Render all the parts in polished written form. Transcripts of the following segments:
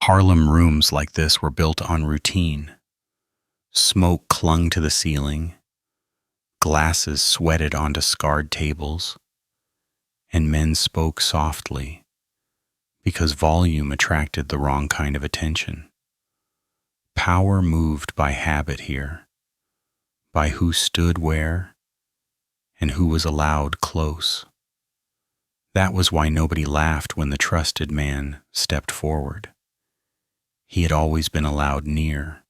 Harlem rooms like this were built on routine. Smoke clung to the ceiling, glasses sweated onto scarred tables, and men spoke softly because volume attracted the wrong kind of attention. Power moved by habit here, by who stood where and who was allowed close. That was why nobody laughed when the trusted man stepped forward. He had always been allowed near,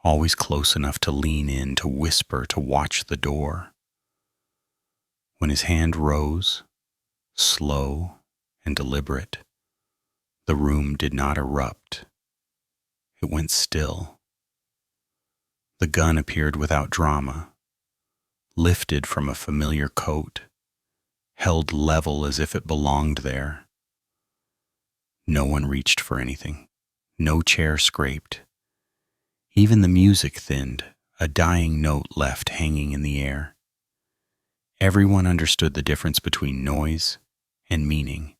always close enough to lean in, to whisper, to watch the door. When his hand rose, slow and deliberate, the room did not erupt. It went still. The gun appeared without drama, lifted from a familiar coat, held level as if it belonged there. No one reached for anything. No chair scraped. Even the music thinned, a dying note left hanging in the air. Everyone understood the difference between noise and meaning.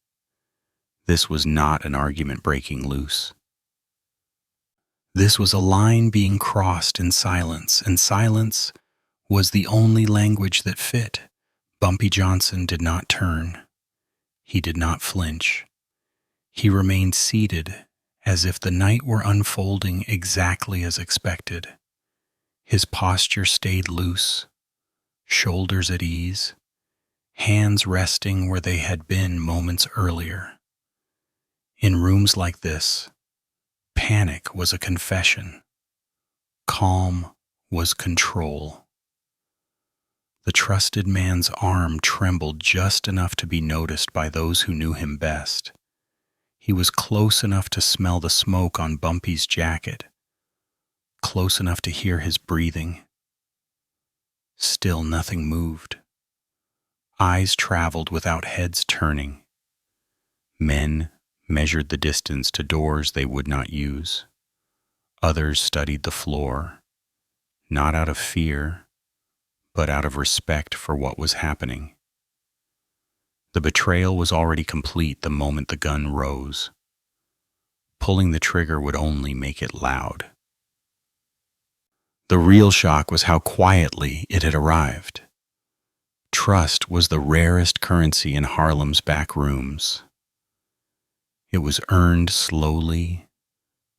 This was not an argument breaking loose. This was a line being crossed in silence, and silence was the only language that fit. Bumpy Johnson did not turn. He did not flinch. He remained seated as if the night were unfolding exactly as expected. His posture stayed loose, shoulders at ease, hands resting where they had been moments earlier. In rooms like this, panic was a confession. Calm was control. The trusted man's arm trembled just enough to be noticed by those who knew him best. He was close enough to smell the smoke on Bumpy's jacket, close enough to hear his breathing. Still nothing moved. Eyes traveled without heads turning. Men measured the distance to doors they would not use. Others studied the floor, not out of fear, but out of respect for what was happening. The betrayal was already complete the moment the gun rose. Pulling the trigger would only make it loud. The real shock was how quietly it had arrived. Trust was the rarest currency in Harlem's back rooms. It was earned slowly,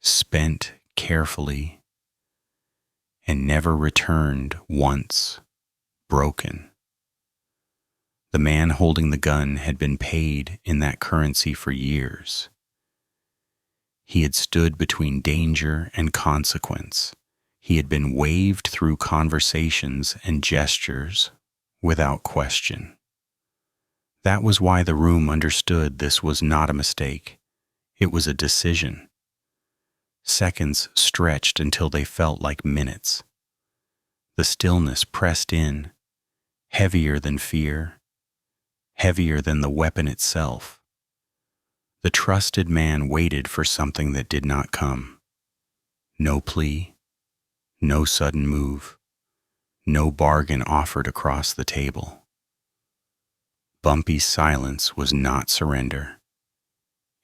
spent carefully, and never returned once broken. The man holding the gun had been paid in that currency for years. He had stood between danger and consequence. He had been waved through conversations and gestures without question. That was why the room understood this was not a mistake. It was a decision. Seconds stretched until they felt like minutes. The stillness pressed in, heavier than fear, heavier than the weapon itself. The trusted man waited for something that did not come. No plea, no sudden move, no bargain offered across the table. Bumpy's silence was not surrender.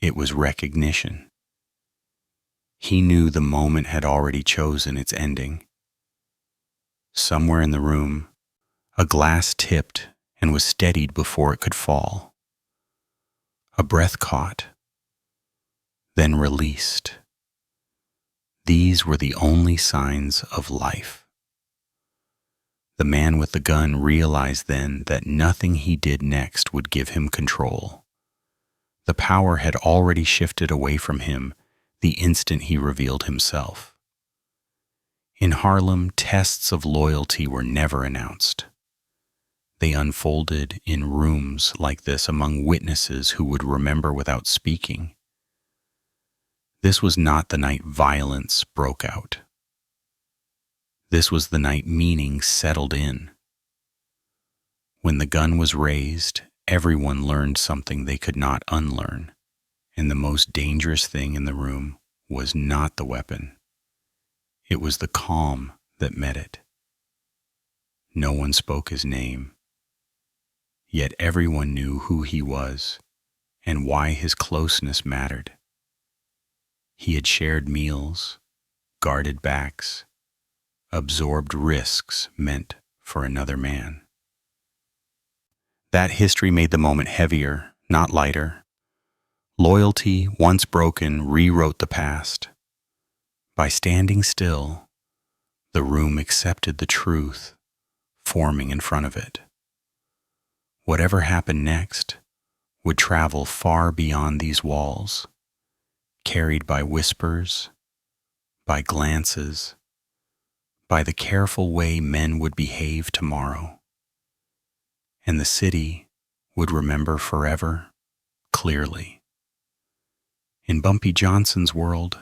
It was recognition. He knew the moment had already chosen its ending. Somewhere in the room, a glass tipped and was steadied before it could fall. A breath caught, then released. These were the only signs of life. The man with the gun realized then that nothing he did next would give him control. The power had already shifted away from him the instant he revealed himself. In Harlem, tests of loyalty were never announced. They unfolded in rooms like this among witnesses who would remember without speaking. This was not the night violence broke out. This was the night meaning settled in. When the gun was raised, everyone learned something they could not unlearn, and the most dangerous thing in the room was not the weapon. It was the calm that met it. No one spoke his name. Yet everyone knew who he was and why his closeness mattered. He had shared meals, guarded backs, absorbed risks meant for another man. That history made the moment heavier, not lighter. Loyalty, once broken, rewrote the past. By standing still, the room accepted the truth forming in front of it. Whatever happened next would travel far beyond these walls, carried by whispers, by glances, by the careful way men would behave tomorrow. And the city would remember forever, clearly. In Bumpy Johnson's world,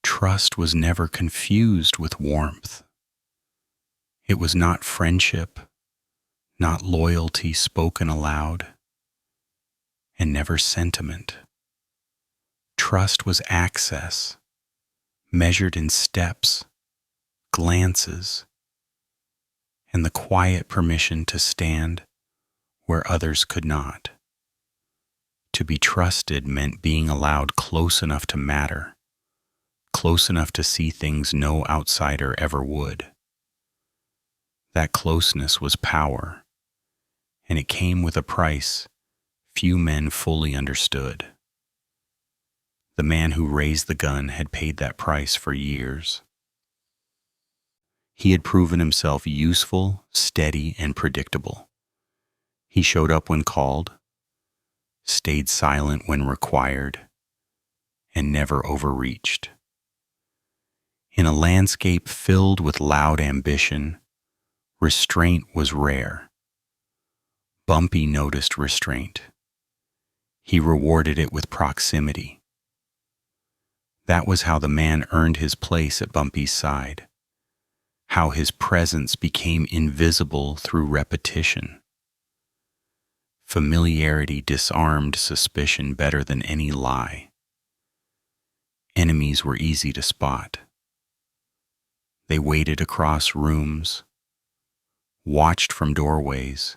trust was never confused with warmth. It was not friendship, not loyalty spoken aloud, and never sentiment. Trust was access, measured in steps, glances, and the quiet permission to stand where others could not. To be trusted meant being allowed close enough to matter, close enough to see things no outsider ever would. That closeness was power, and it came with a price few men fully understood. The man who raised the gun had paid that price for years. He had proven himself useful, steady, and predictable. He showed up when called, stayed silent when required, and never overreached. In a landscape filled with loud ambition, restraint was rare. Bumpy noticed restraint. He rewarded it with proximity. That was how the man earned his place at Bumpy's side, how his presence became invisible through repetition. Familiarity disarmed suspicion better than any lie. Enemies were easy to spot. They waited across rooms, watched from doorways,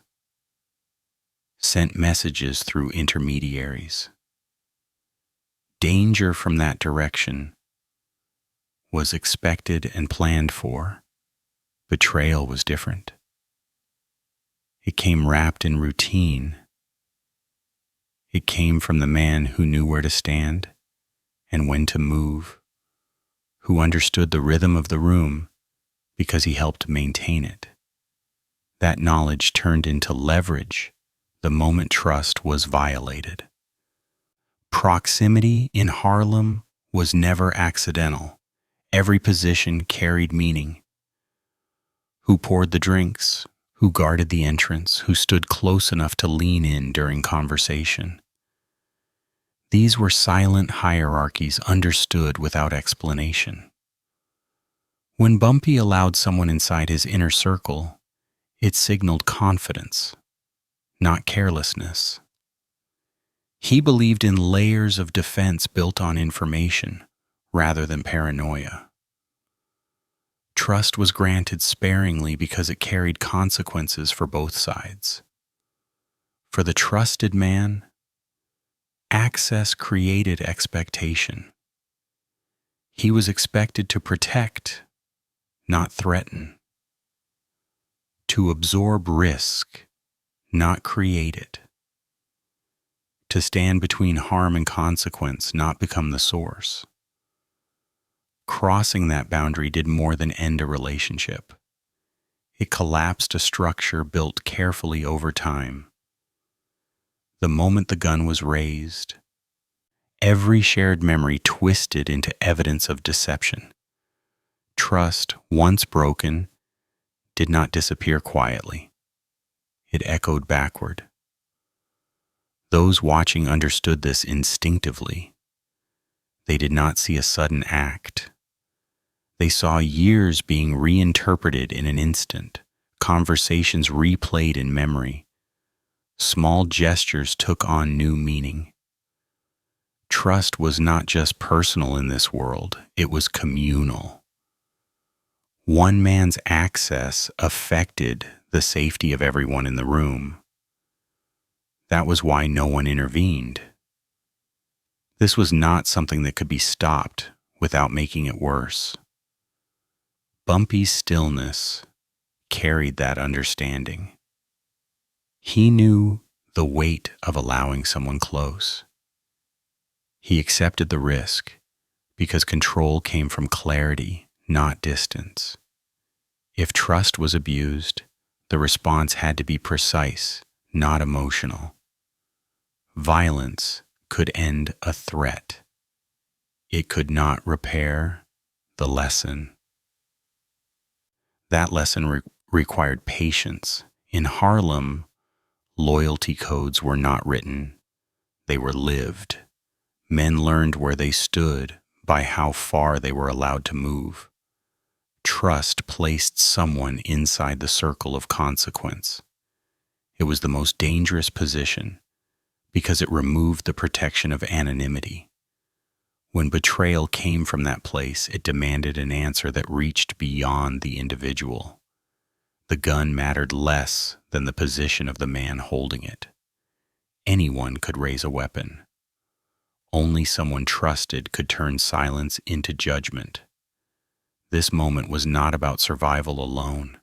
sent messages through intermediaries. Danger from that direction was expected and planned for. Betrayal was different. It came wrapped in routine. It came from the man who knew where to stand and when to move, who understood the rhythm of the room because he helped maintain it. That knowledge turned into leverage the moment trust was violated. Proximity in Harlem was never accidental. Every position carried meaning. Who poured the drinks? Who guarded the entrance? Who stood close enough to lean in during conversation? These were silent hierarchies understood without explanation. When Bumpy allowed someone inside his inner circle, it signaled confidence, not carelessness. He believed in layers of defense built on information rather than paranoia. Trust was granted sparingly because it carried consequences for both sides. For the trusted man, access created expectation. He was expected to protect, not threaten, to absorb risk, not create it, to stand between harm and consequence, not become the source. Crossing that boundary did more than end a relationship. It collapsed a structure built carefully over time. The moment the gun was raised, every shared memory twisted into evidence of deception. Trust, once broken, did not disappear quietly. It echoed backward. Those watching understood this instinctively. They did not see a sudden act. They saw years being reinterpreted in an instant, conversations replayed in memory. Small gestures took on new meaning. Trust was not just personal in this world, it was communal. One man's access affected the safety of everyone in the room. That was why no one intervened. This was not something that could be stopped without making it worse. Bumpy's stillness carried that understanding. He knew the weight of allowing someone close. He accepted the risk because control came from clarity, not distance. If trust was abused, the response had to be precise, not emotional. Violence could end a threat. It could not repair the lesson. That lesson required patience. In Harlem, loyalty codes were not written. They were lived. Men learned where they stood by how far they were allowed to move. Trust placed someone inside the circle of consequence. It was the most dangerous position because it removed the protection of anonymity. When betrayal came from that place, it demanded an answer that reached beyond the individual. The gun mattered less than the position of the man holding it. Anyone could raise a weapon. Only someone trusted could turn silence into judgment. This moment was not about survival alone.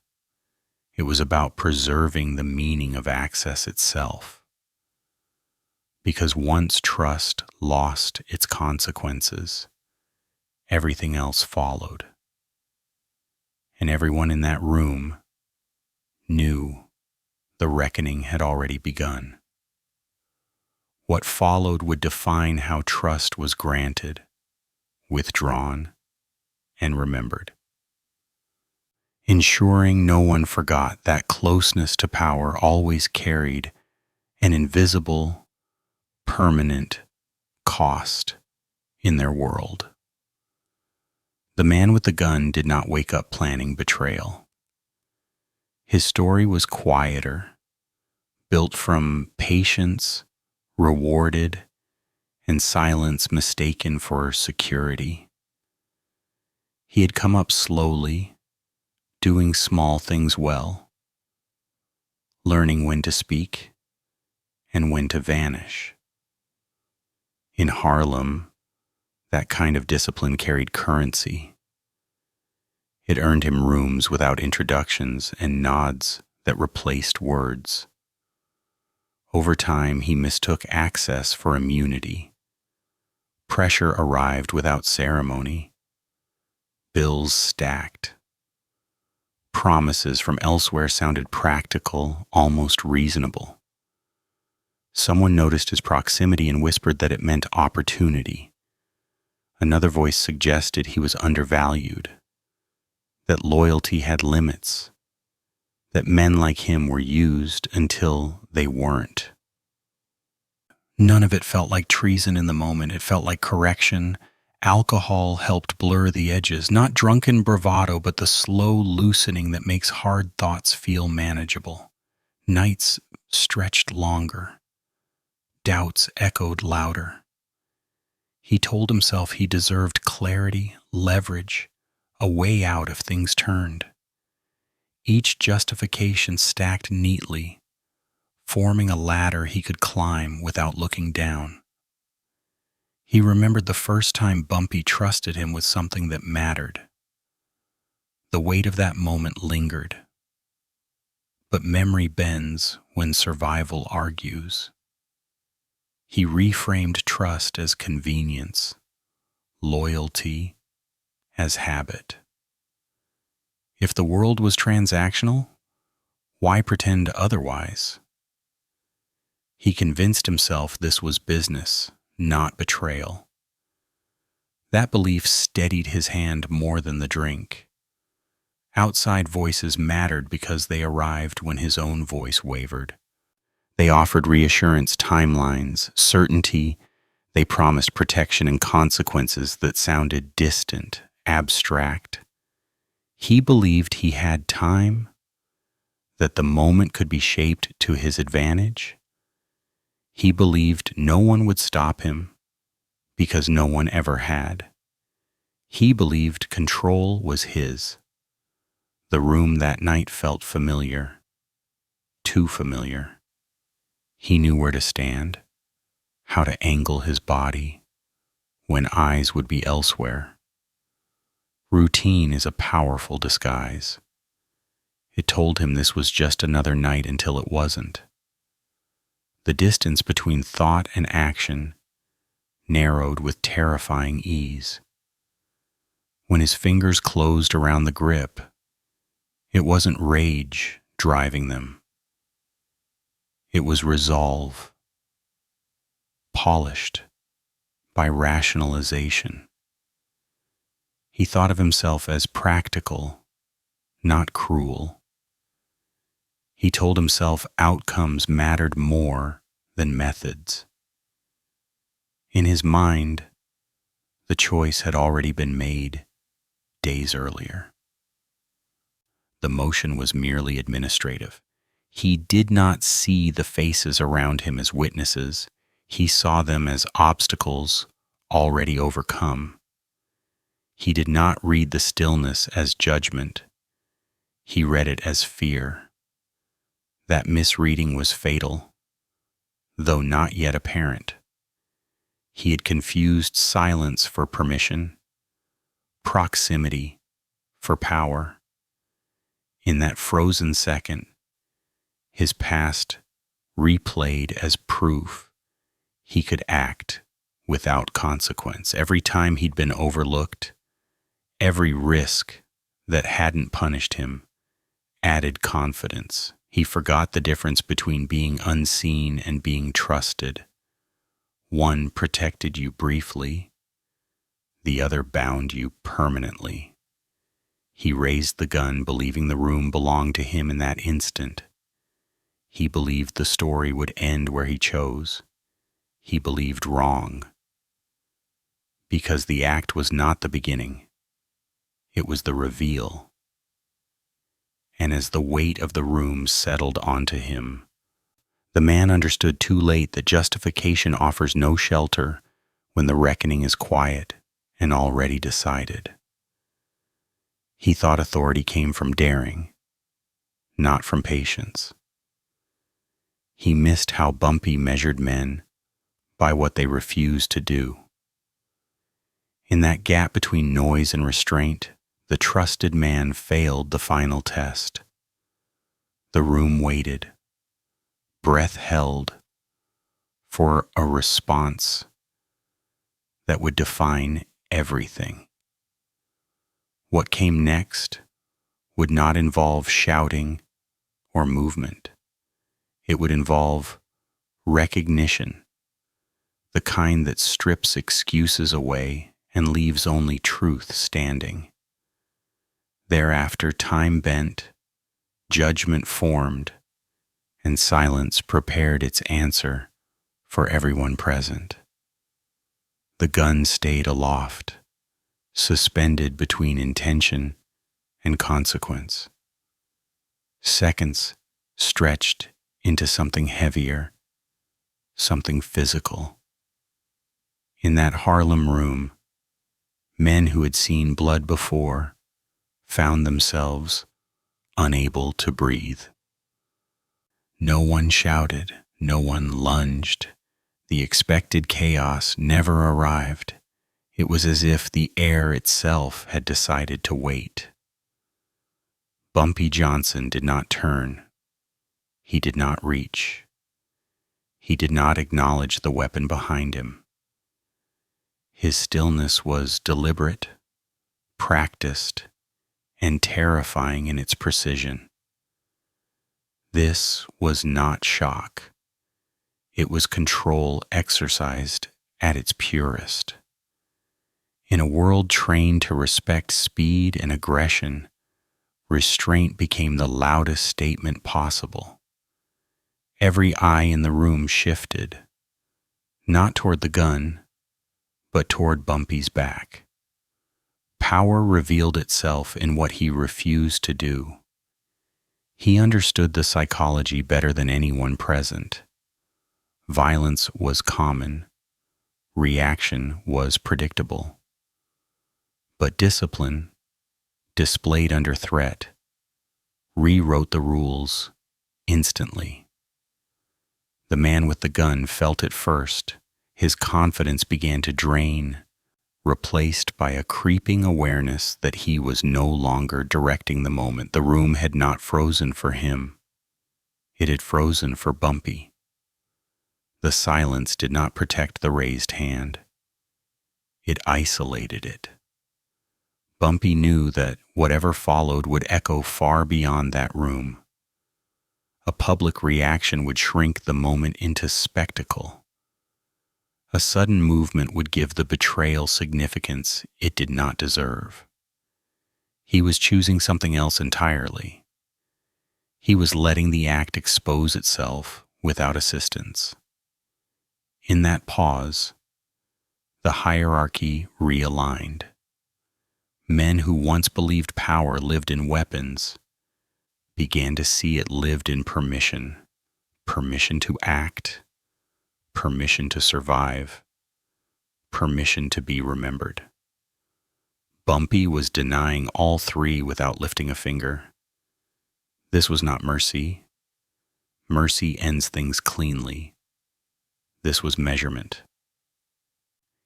It was about preserving the meaning of access itself. Because once trust lost its consequences, everything else followed. And everyone in that room knew the reckoning had already begun. What followed would define how trust was granted, withdrawn, and remembered. Ensuring no one forgot that closeness to power always carried an invisible, permanent cost in their world. The man with the gun did not wake up planning betrayal. His story was quieter, built from patience rewarded and silence mistaken for security. He had come up slowly, doing small things well, learning when to speak and when to vanish. In Harlem, that kind of discipline carried currency. It earned him rooms without introductions and nods that replaced words. Over time, he mistook access for immunity. Pressure arrived without ceremony. Bills stacked. Promises from elsewhere sounded practical, almost reasonable. Someone noticed his proximity and whispered that it meant opportunity. Another voice suggested he was undervalued, that loyalty had limits, that men like him were used until they weren't. None of it felt like treason in the moment. It felt like correction. Alcohol helped blur the edges, not drunken bravado, but the slow loosening that makes hard thoughts feel manageable. Nights stretched longer. Doubts echoed louder. He told himself he deserved clarity, leverage, a way out if things turned. Each justification stacked neatly, forming a ladder he could climb without looking down. He remembered the first time Bumpy trusted him with something that mattered. The weight of that moment lingered. But memory bends when survival argues. He reframed trust as convenience, loyalty as habit. If the world was transactional, why pretend otherwise? He convinced himself this was business, not betrayal. That belief steadied his hand more than the drink. Outside voices mattered because they arrived when his own voice wavered. They offered reassurance, timelines, certainty. They promised protection and consequences that sounded distant, abstract. He believed he had time, that the moment could be shaped to his advantage. He believed no one would stop him because no one ever had. He believed control was his. The room that night felt familiar, too familiar. He knew where to stand, how to angle his body, when eyes would be elsewhere. Routine is a powerful disguise. It told him this was just another night until it wasn't. The distance between thought and action narrowed with terrifying ease. When his fingers closed around the grip, it wasn't rage driving them. It was resolve, polished by rationalization. He thought of himself as practical, not cruel. He told himself outcomes mattered more than methods. In his mind, the choice had already been made days earlier. The motion was merely administrative. He did not see the faces around him as witnesses. He saw them as obstacles already overcome. He did not read the stillness as judgment. He read it as fear. That misreading was fatal, though not yet apparent. He had confused silence for permission, proximity for power. In that frozen second, his past replayed as proof he could act without consequence. Every time he'd been overlooked, every risk that hadn't punished him added confidence. He forgot the difference between being unseen and being trusted. One protected you briefly, the other bound you permanently. He raised the gun, believing the room belonged to him in that instant. He believed the story would end where he chose. He believed wrong. Because the act was not the beginning. It was the reveal. And as the weight of the room settled onto him, the man understood too late that justification offers no shelter when the reckoning is quiet and already decided. He thought authority came from daring, not from patience. He missed how Bumpy measured men by what they refused to do. In that gap between noise and restraint, the trusted man failed the final test. The room waited, breath held, for a response that would define everything. What came next would not involve shouting or movement. It would involve recognition, the kind that strips excuses away and leaves only truth standing. Thereafter, time bent, judgment formed, and silence prepared its answer for everyone present. The gun stayed aloft, suspended between intention and consequence. Seconds stretched into something heavier, something physical. In that Harlem room, men who had seen blood before found themselves unable to breathe. No one shouted, no one lunged. The expected chaos never arrived. It was as if the air itself had decided to wait. Bumpy Johnson did not turn. He did not reach. He did not acknowledge the weapon behind him. His stillness was deliberate, practiced, and terrifying in its precision. This was not shock. It was control exercised at its purest. In a world trained to respect speed and aggression, restraint became the loudest statement possible. Every eye in the room shifted, not toward the gun, but toward Bumpy's back. Power revealed itself in what he refused to do. He understood the psychology better than anyone present. Violence was common. Reaction was predictable. But discipline, displayed under threat, rewrote the rules instantly. The man with the gun felt it first. His confidence began to drain replaced by a creeping awareness that he was no longer directing the moment. The room had not frozen for him. It had frozen for Bumpy. The silence did not protect the raised hand. It isolated it. Bumpy knew that whatever followed would echo far beyond that room. A public reaction would shrink the moment into spectacle. A sudden movement would give the betrayal significance it did not deserve. He was choosing something else entirely. He was letting the act expose itself without assistance. In that pause, the hierarchy realigned. Men who once believed power lived in weapons began to see it lived in permission. Permission to act, permission to survive, permission to be remembered. Bumpy was denying all three without lifting a finger. This was not mercy. Mercy ends things cleanly. This was measurement.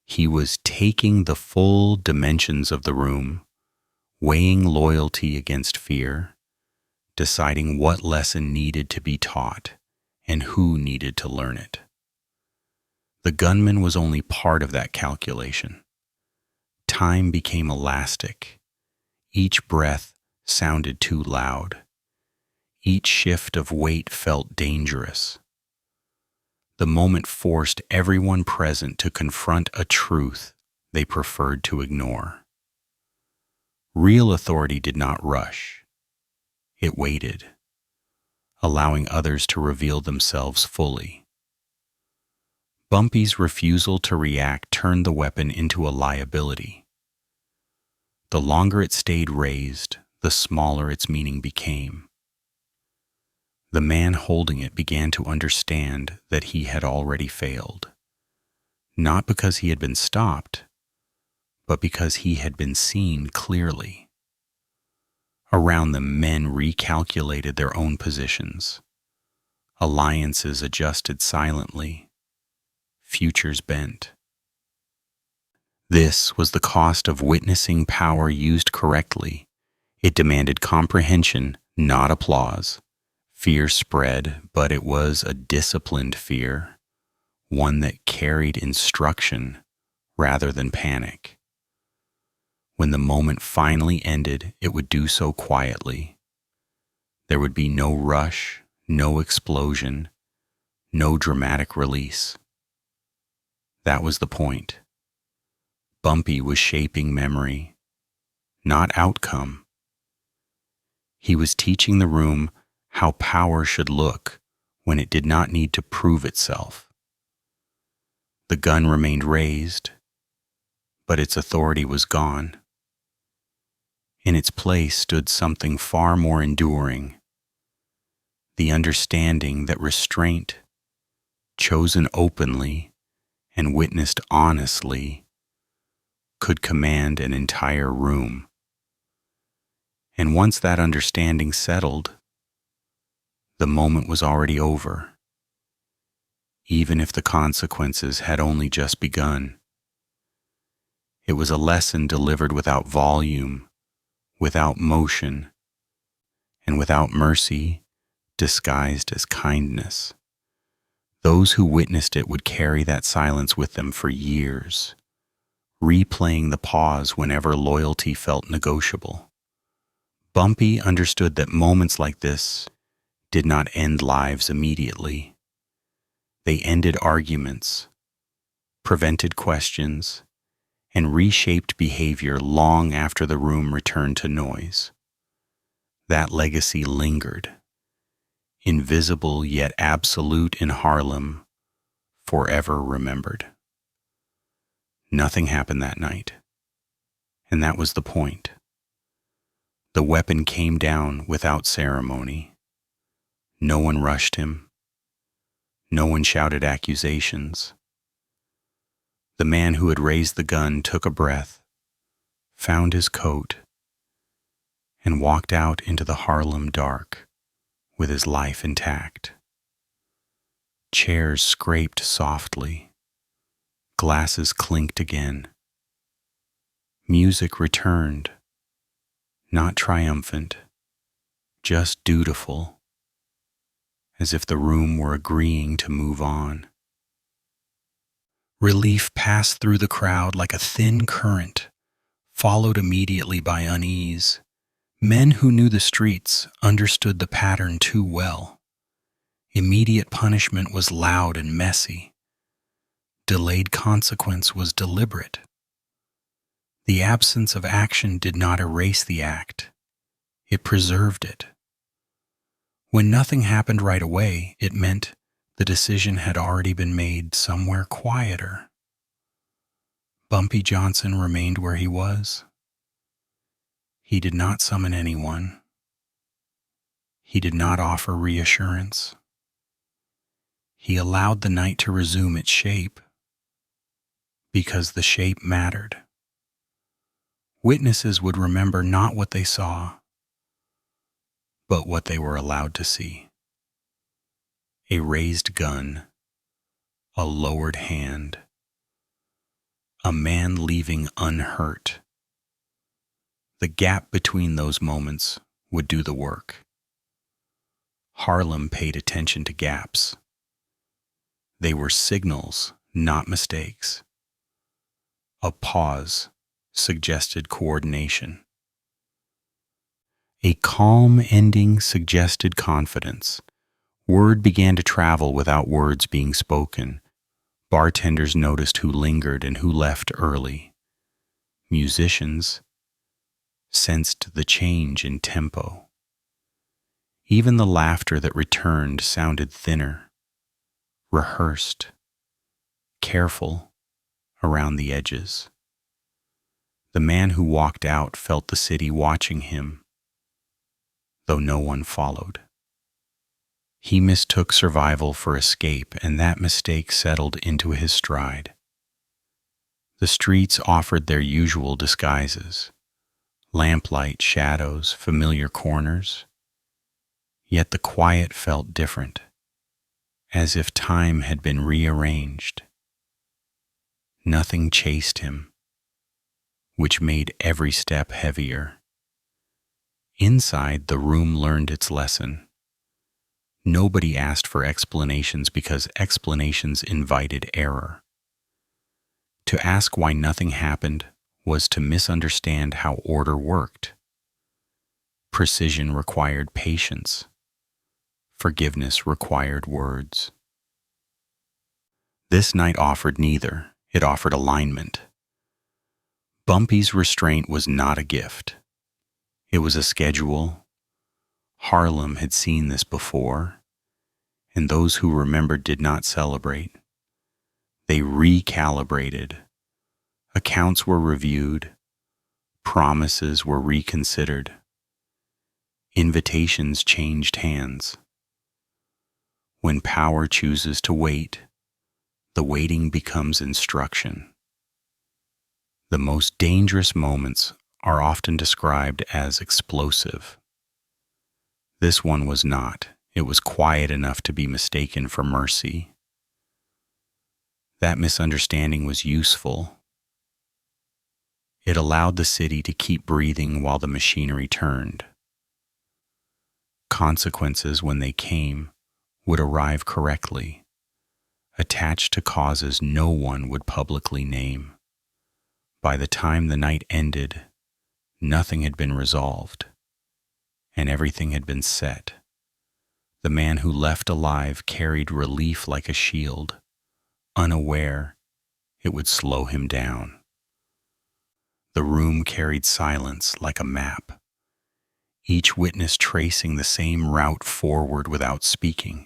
He was taking the full dimensions of the room, weighing loyalty against fear, deciding what lesson needed to be taught and who needed to learn it. The gunman was only part of that calculation. Time became elastic. Each breath sounded too loud. Each shift of weight felt dangerous. The moment forced everyone present to confront a truth they preferred to ignore. Real authority did not rush. It waited, allowing others to reveal themselves fully. Bumpy's refusal to react turned the weapon into a liability. The longer it stayed raised, the smaller its meaning became. The man holding it began to understand that he had already failed, not because he had been stopped, but because he had been seen clearly. Around them, men recalculated their own positions. Alliances adjusted silently. Futures bent. This was the cost of witnessing power used correctly. It demanded comprehension, not applause. Fear spread, but it was a disciplined fear, one that carried instruction rather than panic. When the moment finally ended, it would do so quietly. There would be no rush, no explosion, no dramatic release. That was the point. Bumpy was shaping memory, not outcome. He was teaching the room how power should look when it did not need to prove itself. The gun remained raised, but its authority was gone. In its place stood something far more enduring, the understanding that restraint, chosen openly and witnessed honestly, could command an entire room. And once that understanding settled, the moment was already over, even if the consequences had only just begun. It was a lesson delivered without volume, without motion, and without mercy disguised as kindness. Those who witnessed it would carry that silence with them for years, replaying the pause whenever loyalty felt negotiable. Bumpy understood that moments like this did not end lives immediately. They ended arguments, prevented questions, and reshaped behavior long after the room returned to noise. That legacy lingered, invisible yet absolute in Harlem, forever remembered. Nothing happened that night, and that was the point. The weapon came down without ceremony. No one rushed him. No one shouted accusations. The man who had raised the gun took a breath, found his coat, and walked out into the Harlem dark with his life intact. Chairs scraped softly. Glasses clinked again. Music returned, not triumphant, just dutiful, as if the room were agreeing to move on. Relief passed through the crowd like a thin current, followed immediately by unease. Men who knew the streets understood the pattern too well. Immediate punishment was loud and messy. Delayed consequence was deliberate. The absence of action did not erase the act. It preserved it. When nothing happened right away, it meant the decision had already been made somewhere quieter. Bumpy Johnson remained where he was. He did not summon anyone. He did not offer reassurance. He allowed the night to resume its shape, because the shape mattered. Witnesses would remember not what they saw, but what they were allowed to see. A raised gun, a lowered hand, a man leaving unhurt. The gap between those moments would do the work. Harlem paid attention to gaps. They were signals, not mistakes. A pause suggested coordination. A calm ending suggested confidence. Word began to travel without words being spoken. Bartenders noticed who lingered and who left early. Musicians sensed the change in tempo. Even the laughter that returned sounded thinner, rehearsed, careful around the edges. The man who walked out felt the city watching him, though no one followed. He mistook survival for escape, and that mistake settled into his stride. The streets offered their usual disguises: lamplight, shadows, familiar corners. Yet the quiet felt different, as if time had been rearranged. Nothing chased him, which made every step heavier. Inside, the room learned its lesson. Nobody asked for explanations because explanations invited error. To ask why nothing happened was to misunderstand how order worked. Precision required patience. Forgiveness required words. This night offered neither. It offered alignment. Bumpy's restraint was not a gift. It was a schedule. Harlem had seen this before, and those who remembered did not celebrate. They recalibrated. Accounts were reviewed. Promises were reconsidered. Invitations changed hands. When power chooses to wait, the waiting becomes instruction. The most dangerous moments are often described as explosive. This one was not. It was quiet enough to be mistaken for mercy. That misunderstanding was useful. It allowed the city to keep breathing while the machinery turned. Consequences, when they came, would arrive correctly, attached to causes no one would publicly name. By the time the night ended, nothing had been resolved, and everything had been set. The man who left alive carried relief like a shield, unaware it would slow him down. The room carried silence like a map, each witness tracing the same route forward without speaking.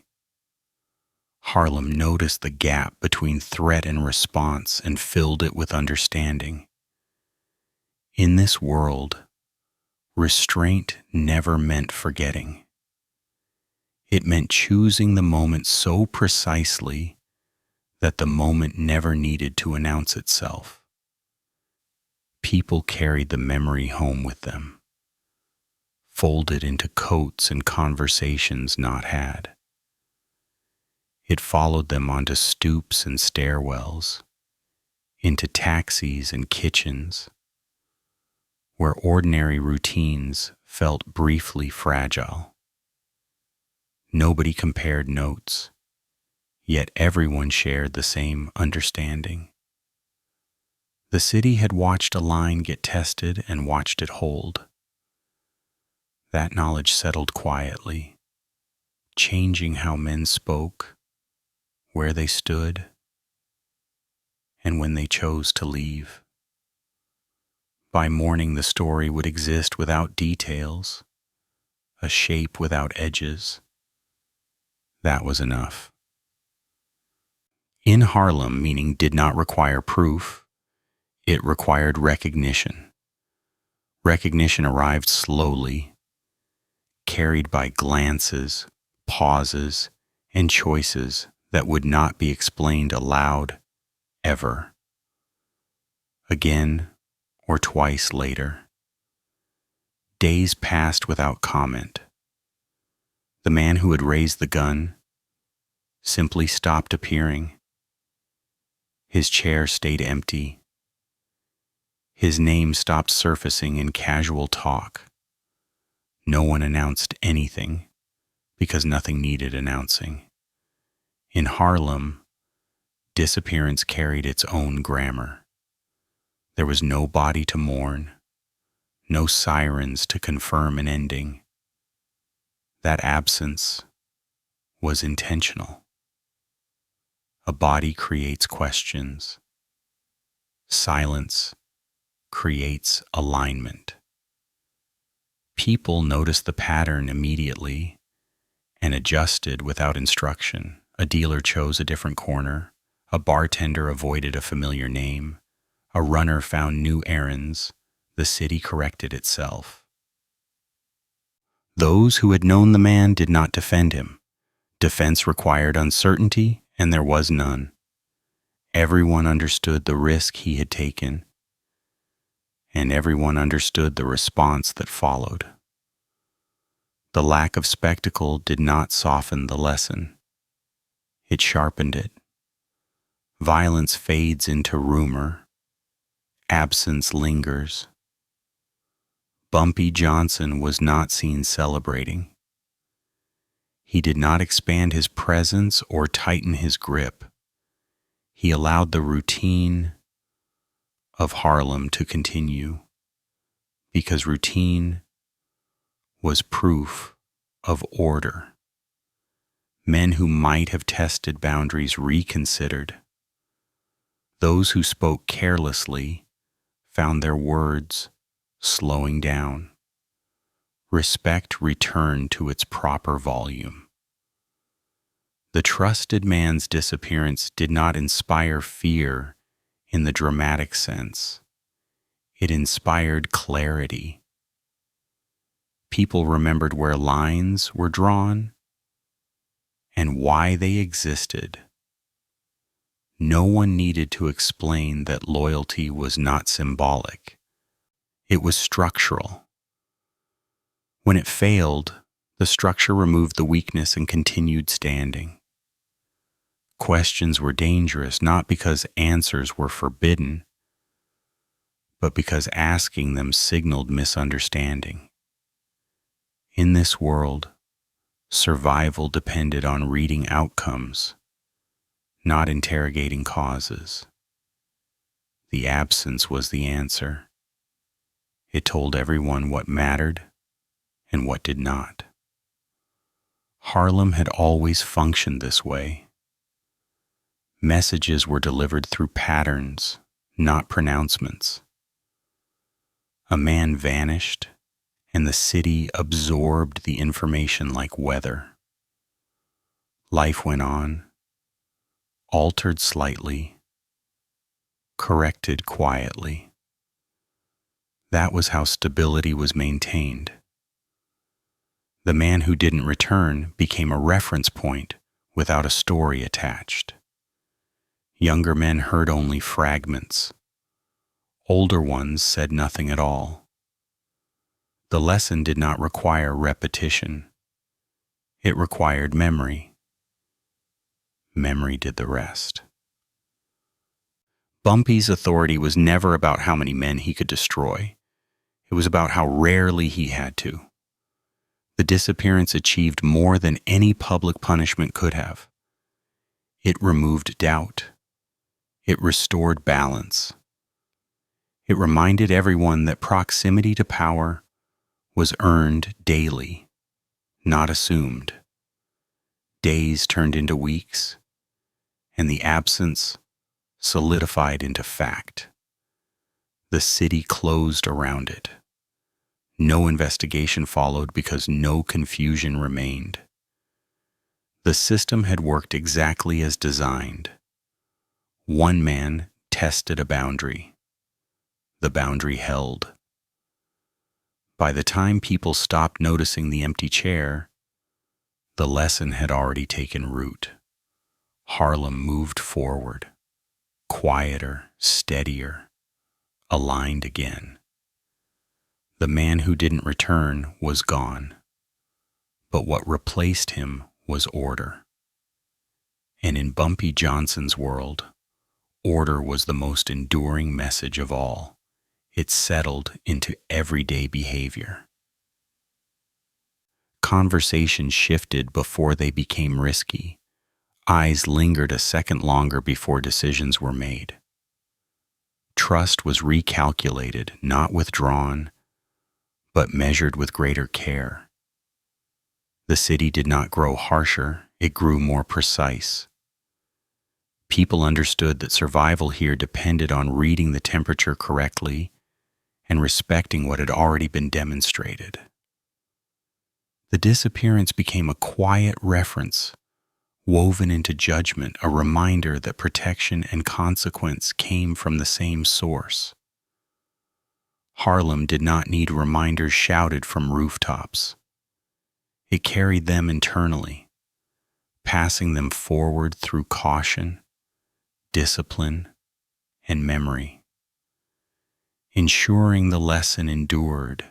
Harlem noticed the gap between threat and response and filled it with understanding. In this world, restraint never meant forgetting. It meant choosing the moment so precisely that the moment never needed to announce itself. People carried the memory home with them, folded into coats and conversations not had. It followed them onto stoops and stairwells, into taxis and kitchens, where ordinary routines felt briefly fragile. Nobody compared notes, yet everyone shared the same understanding. The city had watched a line get tested and watched it hold. That knowledge settled quietly, changing how men spoke, where they stood, and when they chose to leave. By morning, the story would exist without details, a shape without edges. That was enough. In Harlem, meaning did not require proof, it required recognition. Recognition arrived slowly, carried by glances, pauses, and choices that would not be explained aloud, ever. Again or twice later. Days passed without comment. The man who had raised the gun simply stopped appearing. His chair stayed empty. His name stopped surfacing in casual talk. No one announced anything because nothing needed announcing. In Harlem, disappearance carried its own grammar. There was no body to mourn, no sirens to confirm an ending. That absence was intentional. A body creates questions. Silence creates alignment. People noticed the pattern immediately and adjusted without instruction. A dealer chose a different corner. A bartender avoided a familiar name. A runner found new errands. The city corrected itself. Those who had known the man did not defend him. Defense required uncertainty, and there was none. Everyone understood the risk he had taken, and everyone understood the response that followed. The lack of spectacle did not soften the lesson. It sharpened it. Violence fades into rumor. Absence lingers. Bumpy Johnson was not seen celebrating. He did not expand his presence or tighten his grip. He allowed the routine of Harlem to continue, because routine was proof of order. Men who might have tested boundaries reconsidered. Those who spoke carelessly found their words slowing down. Respect returned to its proper volume. The trusted man's disappearance did not inspire fear in the dramatic sense. It inspired clarity. People remembered where lines were drawn and why they existed. No one needed to explain that loyalty was not symbolic. It was structural. When it failed, the structure removed the weakness and continued standing. Questions were dangerous not because answers were forbidden, but because asking them signaled misunderstanding. In this world, survival depended on reading outcomes, not interrogating causes. The absence was the answer. It told everyone what mattered and what did not. Harlem had always functioned this way. Messages were delivered through patterns, not pronouncements. A man vanished, and the city absorbed the information like weather. Life went on, altered slightly, corrected quietly. That was how stability was maintained. The man who didn't return became a reference point without a story attached. Younger men heard only fragments. Older ones said nothing at all. The lesson did not require repetition. It required memory. Memory did the rest. Bumpy's authority was never about how many men he could destroy. It was about how rarely he had to. The disappearance achieved more than any public punishment could have. It removed doubt. It restored balance. It reminded everyone that proximity to power was earned daily, not assumed. Days turned into weeks, and the absence solidified into fact. The city closed around it. No investigation followed because no confusion remained. The system had worked exactly as designed. One man tested a boundary. The boundary held. By the time people stopped noticing the empty chair, the lesson had already taken root. Harlem moved forward, quieter, steadier, aligned again. The man who didn't return was gone, but what replaced him was order. And in Bumpy Johnson's world, order was the most enduring message of all. It settled into everyday behavior. Conversations shifted before they became risky. Eyes lingered a second longer before decisions were made. Trust was recalculated, not withdrawn, but measured with greater care. The city did not grow harsher, it grew more precise. People understood that survival here depended on reading the temperature correctly and respecting what had already been demonstrated. The disappearance became a quiet reference, woven into judgment, a reminder that protection and consequence came from the same source. Harlem did not need reminders shouted from rooftops. It carried them internally, passing them forward through caution, discipline, and memory, ensuring the lesson endured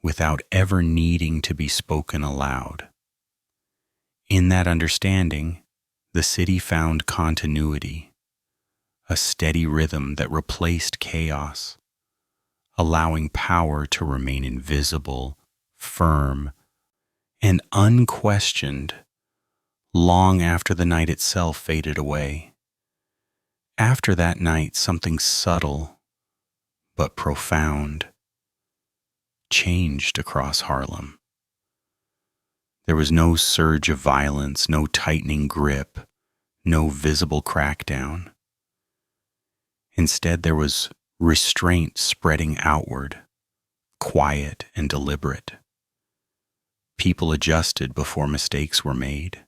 without ever needing to be spoken aloud. In that understanding, the city found continuity, a steady rhythm that replaced chaos, allowing power to remain invisible, firm, and unquestioned long after the night itself faded away. After that night, something subtle but profound changed across Harlem. There was no surge of violence, no tightening grip, no visible crackdown. Instead, there was restraint spreading outward, quiet and deliberate. People adjusted before mistakes were made.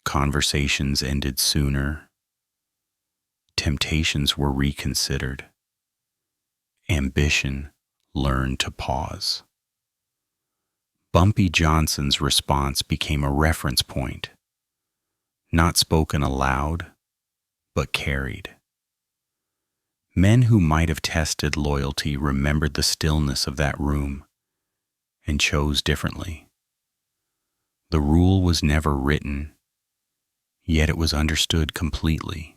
Conversations ended sooner. Temptations were reconsidered. Ambition learned to pause. Bumpy Johnson's response became a reference point, not spoken aloud, but carried. Men who might have tested loyalty remembered the stillness of that room and chose differently. The rule was never written, yet it was understood completely.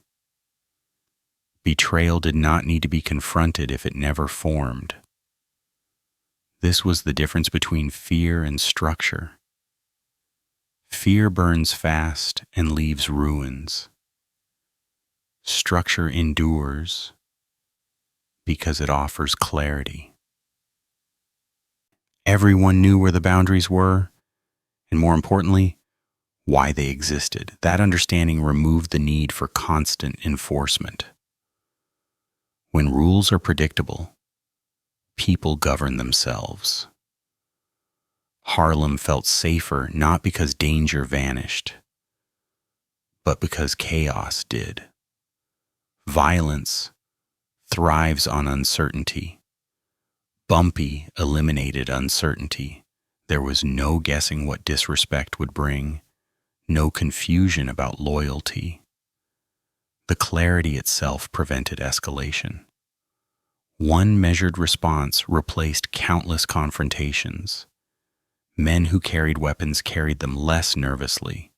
Betrayal did not need to be confronted if it never formed. This was the difference between fear and structure. Fear burns fast and leaves ruins. Structure endures because it offers clarity. Everyone knew where the boundaries were, and more importantly, why they existed. That understanding removed the need for constant enforcement. When rules are predictable, people govern themselves. Harlem felt safer not because danger vanished, but because chaos did. Violence thrives on uncertainty. Bumpy eliminated uncertainty. There was no guessing what disrespect would bring, no confusion about loyalty. The clarity itself prevented escalation. One measured response replaced countless confrontations. Men who carried weapons carried them less nervously,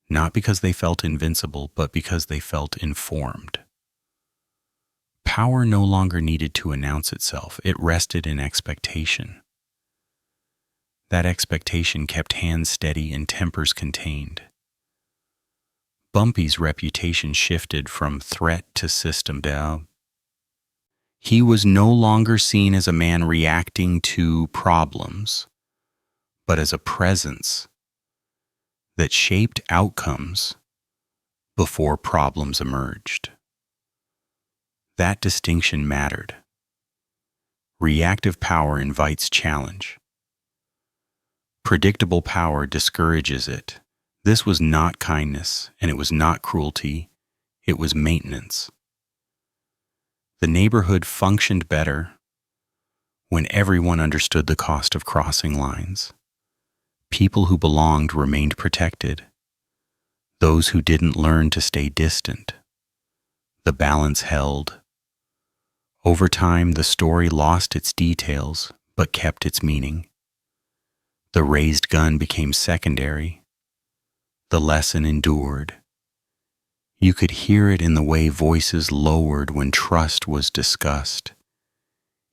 not because they felt invincible, but because they felt informed. Power no longer needed to announce itself. It rested in expectation. That expectation kept hands steady and tempers contained. Bumpy's reputation shifted from threat to system down. He was no longer seen as a man reacting to problems, but as a presence that shaped outcomes before problems emerged. That distinction mattered. Reactive power invites challenge. Predictable power discourages it. This was not kindness, and it was not cruelty. It was maintenance. The neighborhood functioned better when everyone understood the cost of crossing lines. People who belonged remained protected. Those who didn't learn to stay distant. The balance held. Over time, the story lost its details, but kept its meaning. The raised gun became secondary. The lesson endured. You could hear it in the way voices lowered when trust was discussed,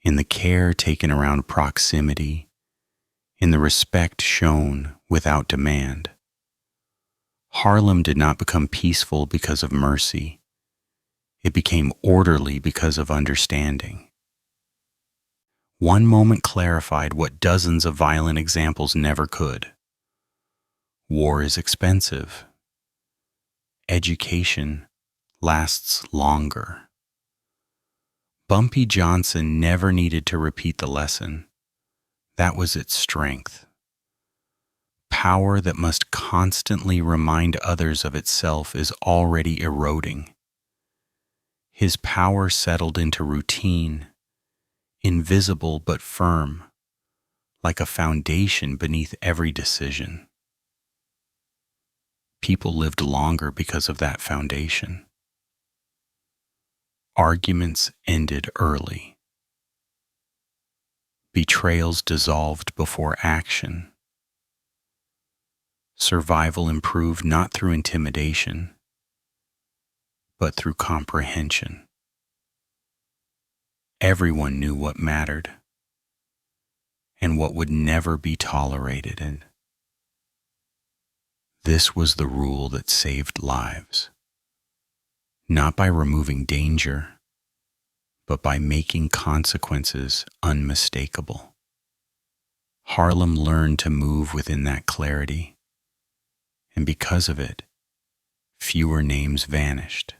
in the care taken around proximity, in the respect shown without demand. Harlem did not become peaceful because of mercy. It became orderly because of understanding. One moment clarified what dozens of violent examples never could. War is expensive. Education lasts longer. Bumpy Johnson never needed to repeat the lesson. That was its strength. Power that must constantly remind others of itself is already eroding. His power settled into routine, invisible but firm, like a foundation beneath every decision. People lived longer because of that foundation. Arguments ended early. Betrayals dissolved before action. Survival improved not through intimidation, but through comprehension. Everyone knew what mattered and what would never be tolerated, and this was the rule that saved lives, not by removing danger, but by making consequences unmistakable. Harlem learned to move within that clarity, and because of it, fewer names vanished,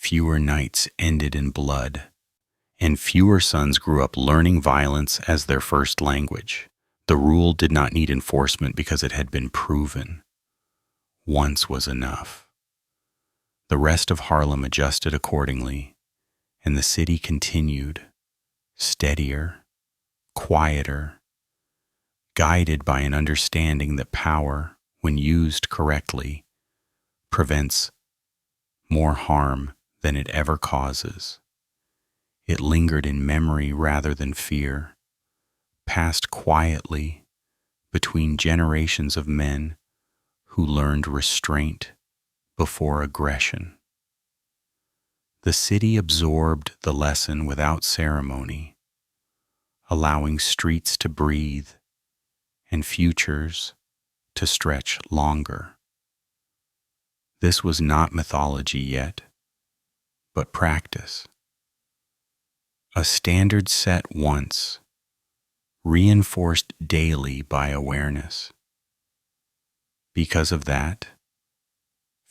fewer nights ended in blood, and fewer sons grew up learning violence as their first language. The rule did not need enforcement because it had been proven. Once was enough. The rest of Harlem adjusted accordingly, and the city continued, steadier, quieter, guided by an understanding that power, when used correctly, prevents more harm than it ever causes. It lingered in memory rather than fear, passed quietly between generations of men who learned restraint before aggression. The city absorbed the lesson without ceremony, allowing streets to breathe and futures to stretch longer. This was not mythology yet, but practice. A standard set once, reinforced daily by awareness. Because of that,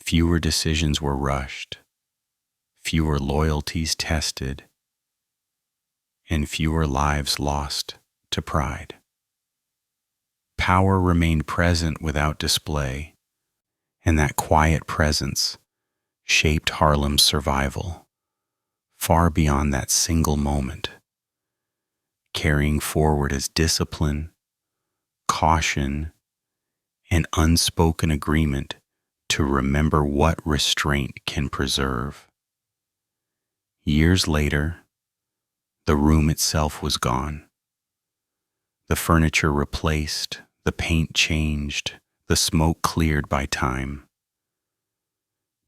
fewer decisions were rushed, fewer loyalties tested, and fewer lives lost to pride. Power remained present without display, and that quiet presence shaped Harlem's survival far beyond that single moment, carrying forward as discipline, caution, and unspoken agreement to remember what restraint can preserve. Years later, the room itself was gone. The furniture replaced, the paint changed, the smoke cleared by time.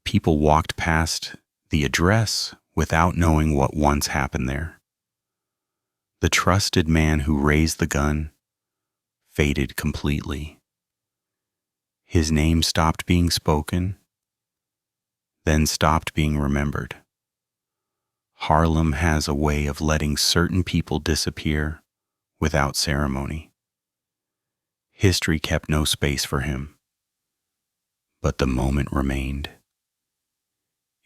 People walked past the address without knowing what once happened there. The trusted man who raised the gun faded completely. His name stopped being spoken, then stopped being remembered. Harlem has a way of letting certain people disappear without ceremony. History kept no space for him, but the moment remained.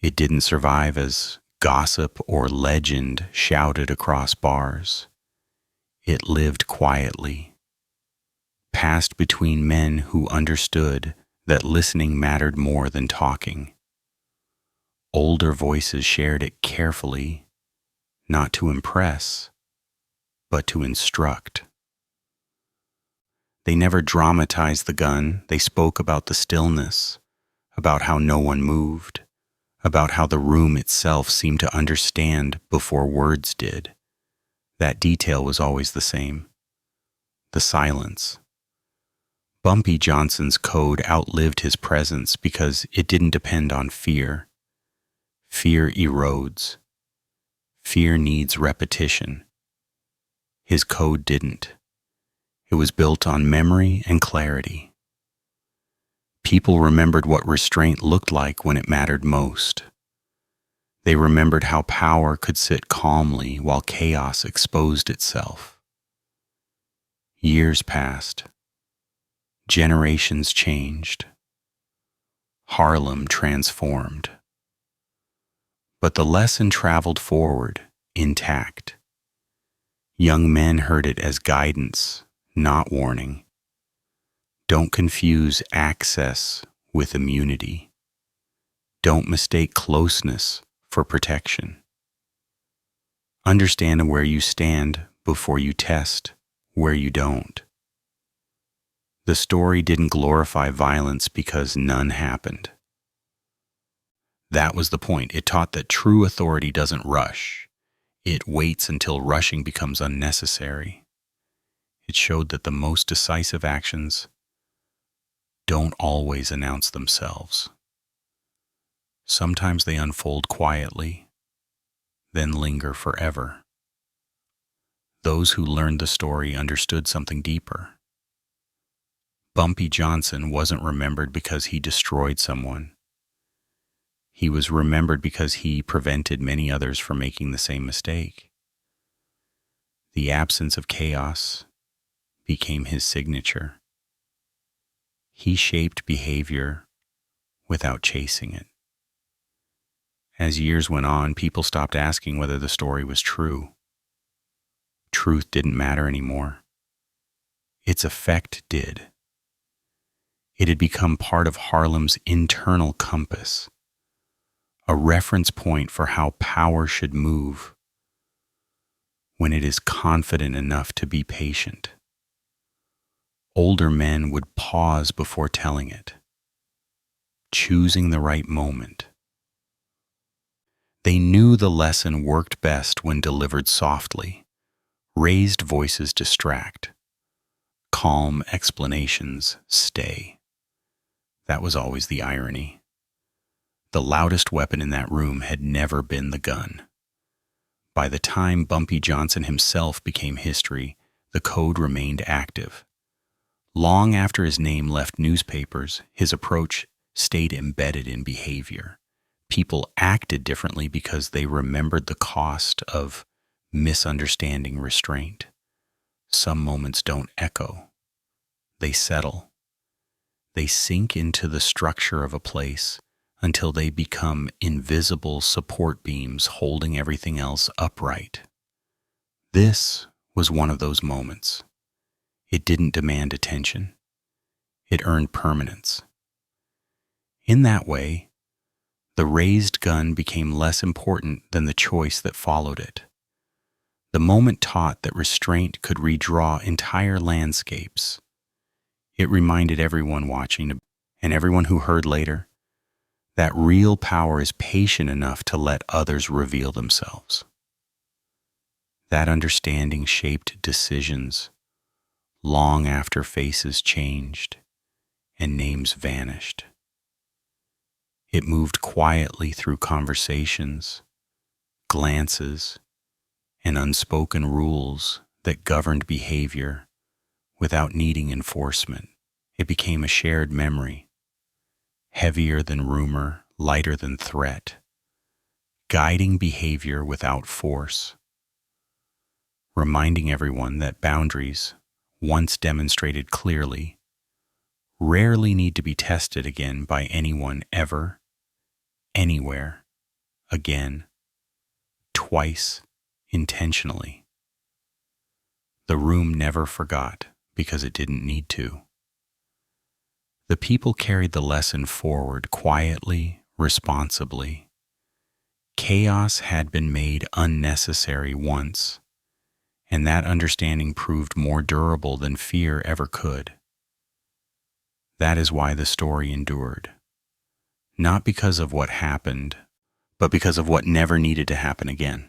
It didn't survive as gossip or legend shouted across bars. It lived quietly, passed between men who understood that listening mattered more than talking. Older voices shared it carefully, not to impress, but to instruct. They never dramatized the gun. They spoke about the stillness, about how no one moved, about how the room itself seemed to understand before words did. That detail was always the same: the silence. Bumpy Johnson's code outlived his presence because it didn't depend on fear. Fear erodes. Fear needs repetition. His code didn't. It was built on memory and clarity. People remembered what restraint looked like when it mattered most. They remembered how power could sit calmly while chaos exposed itself. Years passed. Generations changed. Harlem transformed. But the lesson traveled forward, intact. Young men heard it as guidance, not warning. Don't confuse access with immunity. Don't mistake closeness for protection. Understand where you stand before you test where you don't. The story didn't glorify violence because none happened. That was the point. It taught that true authority doesn't rush. It waits until rushing becomes unnecessary. It showed that the most decisive actions don't always announce themselves. Sometimes they unfold quietly, then linger forever. Those who learned the story understood something deeper. Bumpy Johnson wasn't remembered because he destroyed someone. He was remembered because he prevented many others from making the same mistake. The absence of chaos became his signature. He shaped behavior without chasing it. As years went on, people stopped asking whether the story was true. Truth didn't matter anymore. Its effect did. It had become part of Harlem's internal compass, a reference point for how power should move when it is confident enough to be patient. Older men would pause before telling it, choosing the right moment. They knew the lesson worked best when delivered softly. Raised voices distract. Calm explanations stay. That was always the irony. The loudest weapon in that room had never been the gun. By the time Bumpy Johnson himself became history, the code remained active. Long after his name left newspapers, his approach stayed embedded in behavior. People acted differently because they remembered the cost of misunderstanding restraint. Some moments don't echo. They settle. They sink into the structure of a place until they become invisible support beams holding everything else upright. This was one of those moments. It didn't demand attention. It earned permanence. In that way, the raised gun became less important than the choice that followed it. The moment taught that restraint could redraw entire landscapes. It reminded everyone watching, and everyone who heard later, that real power is patient enough to let others reveal themselves. That understanding shaped decisions long after faces changed and names vanished. It moved quietly through conversations, glances, and unspoken rules that governed behavior without needing enforcement. It became a shared memory, heavier than rumor, lighter than threat, guiding behavior without force, reminding everyone that boundaries, once demonstrated clearly, rarely need to be tested again by anyone ever, anywhere, again, twice, intentionally. The room never forgot because it didn't need to. The people carried the lesson forward quietly, responsibly. Chaos had been made unnecessary once, and that understanding proved more durable than fear ever could. That is why the story endured. Not because of what happened, but because of what never needed to happen again.